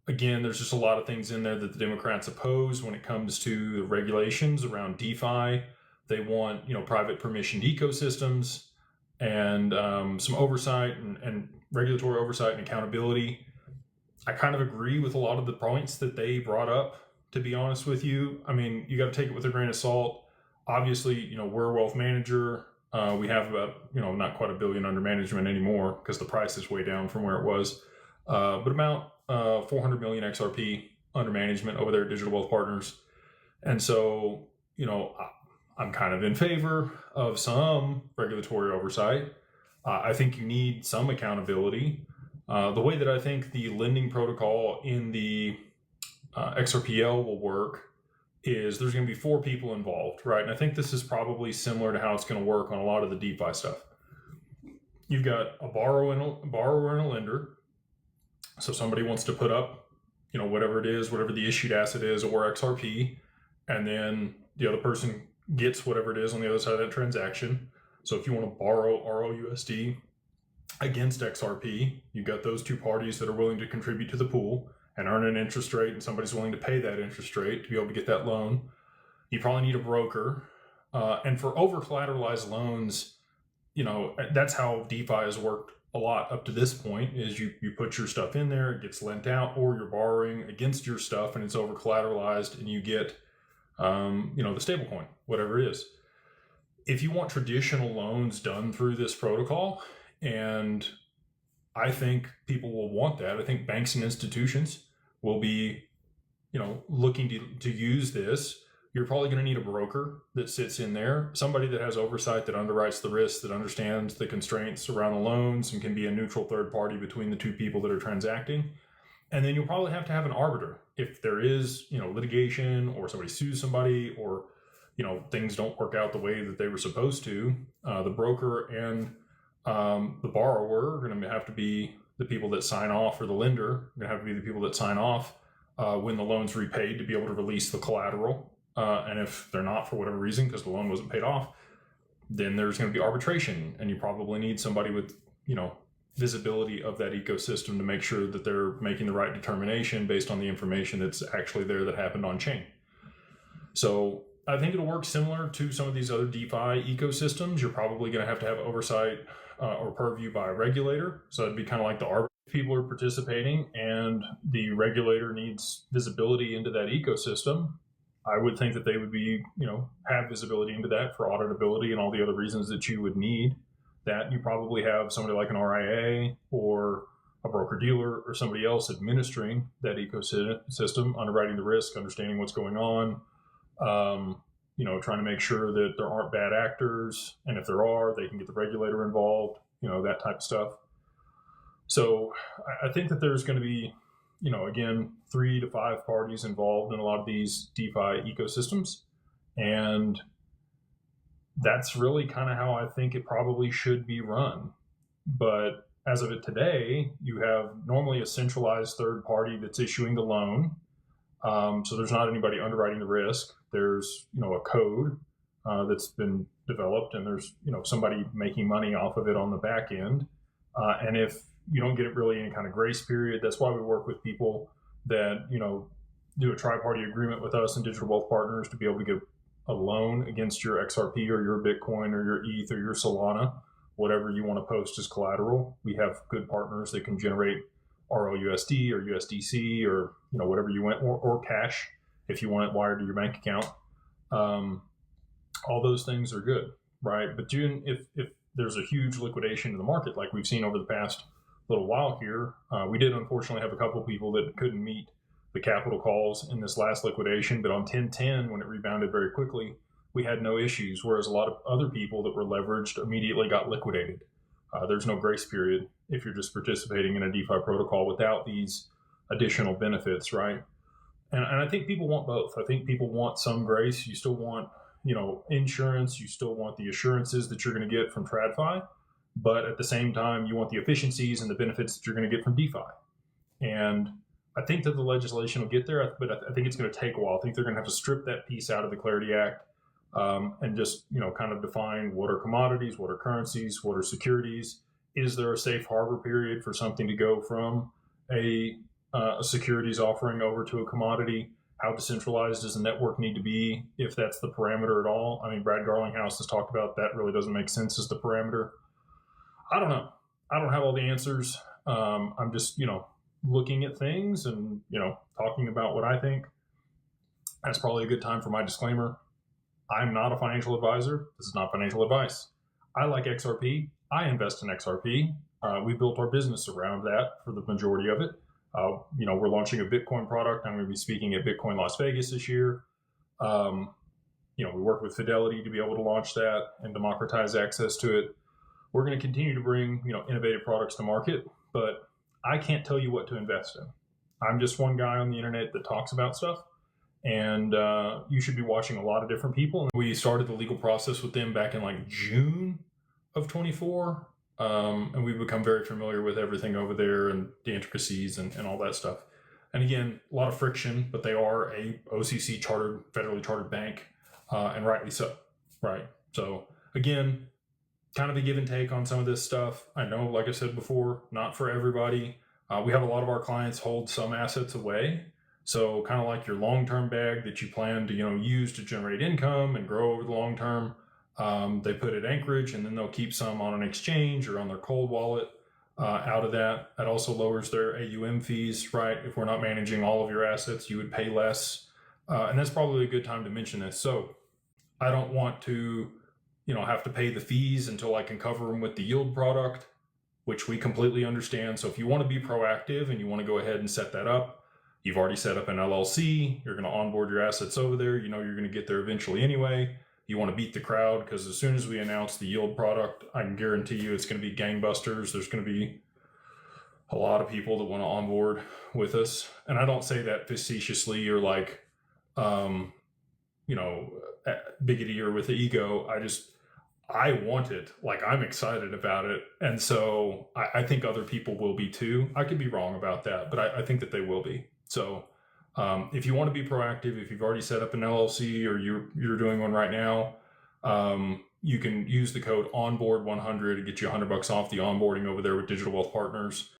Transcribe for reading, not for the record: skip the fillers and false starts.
Again, there's just a lot of things in there that the Democrats oppose when it comes to the regulations around DeFi. They want, private permissioned ecosystems and some oversight and regulatory oversight and accountability. I kind of agree with a lot of the points that they brought up, to be honest with you. I mean, you got to take it with a grain of salt. Obviously, we're a wealth manager. We have about, not quite $1 billion under management anymore because the price is way down from where it was, but about 400 million XRP under management over there at Digital Wealth Partners. And so, I'm kind of in favor of some regulatory oversight. I think you need some accountability. The way that I think the lending protocol in the XRPL will work is there's going to be 4 people involved, right? And I think this is probably similar to how it's going to work on a lot of the DeFi stuff. You've got a borrower and a lender. So somebody wants to put up, whatever it is, whatever the issued asset is, or XRP, and then the other person gets whatever it is on the other side of that transaction. So if you want to borrow ROUSD against XRP, you've got those 2 parties that are willing to contribute to the pool and earn an interest rate, and somebody's willing to pay that interest rate to be able to get that loan. You probably need a broker. And for over-collateralized loans, that's how DeFi has worked a lot up to this point, is you put your stuff in there, it gets lent out, or you're borrowing against your stuff and it's over-collateralized and you get, the stable coin, whatever it is. If you want traditional loans done through this protocol, and I think people will want that. I think banks and institutions will be, looking to use this. You're probably going to need a broker that sits in there, somebody that has oversight, that underwrites the risks, that understands the constraints around the loans and can be a neutral third party between the 2 people that are transacting. And then you'll probably have to have an arbiter if there is, litigation, or somebody sues somebody, or, things don't work out the way that they were supposed to. The broker and the borrower are going to have to be the people that sign off, or the lender are going to have to be the people that sign off when the loan's repaid, to be able to release the collateral. And if they're not, for whatever reason, because the loan wasn't paid off, then there's going to be arbitration, and you probably need somebody with, visibility of that ecosystem to make sure that they're making the right determination based on the information that's actually there that happened on chain. So I think it'll work similar to some of these other DeFi ecosystems. You're probably going to have oversight or purview by a regulator. So it'd be kind of like the arbiter. People are participating and the regulator needs visibility into that ecosystem. I would think that they would be, have visibility into that for auditability and all the other reasons that you would need that. You probably have somebody like an RIA or a broker dealer or somebody else administering that ecosystem, underwriting the risk, understanding what's going on, trying to make sure that there aren't bad actors. And if there are, they can get the regulator involved, that type of stuff. So I think that there's going to be, again, 3 to 5 parties involved in a lot of these DeFi ecosystems. And that's really kind of how I think it probably should be run. But as of it today, you have normally a centralized third party that's issuing the loan. So there's not anybody underwriting the risk. There's, a code that's been developed, and there's, somebody making money off of it on the back end. And if you don't get it really any kind of grace period, that's why we work with people that, do a tri-party agreement with us and Digital Wealth Partners to be able to get a loan against your XRP or your Bitcoin or your ETH or your Solana, whatever you want to post as collateral. We have good partners that can generate ROUSD or USDC or, whatever you want, or cash if you want it wired to your bank account. All those things are good, right? But if there's a huge liquidation in the market, like we've seen over the past little while here, we did unfortunately have a couple of people that couldn't meet the capital calls in this last liquidation, but on 10/10, when it rebounded very quickly, we had no issues, whereas a lot of other people that were leveraged immediately got liquidated. There's no grace period if you're just participating in a DeFi protocol without these additional benefits, right? And I think people want both. I think people want some grace. You still want, insurance. You still want the assurances that you're going to get from TradFi, but at the same time, you want the efficiencies and the benefits that you're going to get from DeFi. And I think that the legislation will get there, but I think it's going to take a while. I think they're going to have to strip that piece out of the Clarity Act and just, kind of define what are commodities, what are currencies, what are securities. Is there a safe harbor period for something to go from a a securities offering over to a commodity? How decentralized does the network need to be, if that's the parameter at all? I mean, Brad Garlinghouse has talked about that really doesn't make sense as the parameter. I don't know. I don't have all the answers. I'm just, looking at things and, talking about what I think. That's probably a good time for my disclaimer. I'm not a financial advisor. This is not financial advice. I like XRP. I invest in XRP. We built our business around that for the majority of it. We're launching a Bitcoin product. I'm going to be speaking at Bitcoin Las Vegas this year. We work with Fidelity to be able to launch that and democratize access to it. We're going to continue to bring, innovative products to market, but I can't tell you what to invest in. I'm just one guy on the internet that talks about stuff, and you should be watching a lot of different people. We started the legal process with them back in like June of 24. And we've become very familiar with everything over there and the intricacies and all that stuff. And again, a lot of friction, but they are a OCC chartered, federally chartered bank, and rightly so, right? So again, kind of a give and take on some of this stuff. I know, like I said before, not for everybody. We have a lot of our clients hold some assets away. So kind of like your long-term bag that you plan to, use to generate income and grow over the long term. They put at Anchorage, and then they'll keep some on an exchange or on their cold wallet out of that. That also lowers their AUM fees, right? If we're not managing all of your assets, you would pay less. And that's probably a good time to mention this. So I don't want to, have to pay the fees until I can cover them with the yield product, which we completely understand. So if you want to be proactive and you want to go ahead and set that up, you've already set up an LLC, you're going to onboard your assets over there, you're going to get there eventually anyway. You want to beat the crowd, because as soon as we announce the yield product, I can guarantee you it's going to be gangbusters. There's going to be a lot of people that want to onboard with us. And I don't say that facetiously or like, biggity or with the ego. I want it. Like, I'm excited about it. And so I think other people will be too. I could be wrong about that, but I think that they will be. So if you want to be proactive, if you've already set up an LLC or you're doing one right now, you can use the code onboard100 to get you $100 off the onboarding over there with Digital Wealth Partners.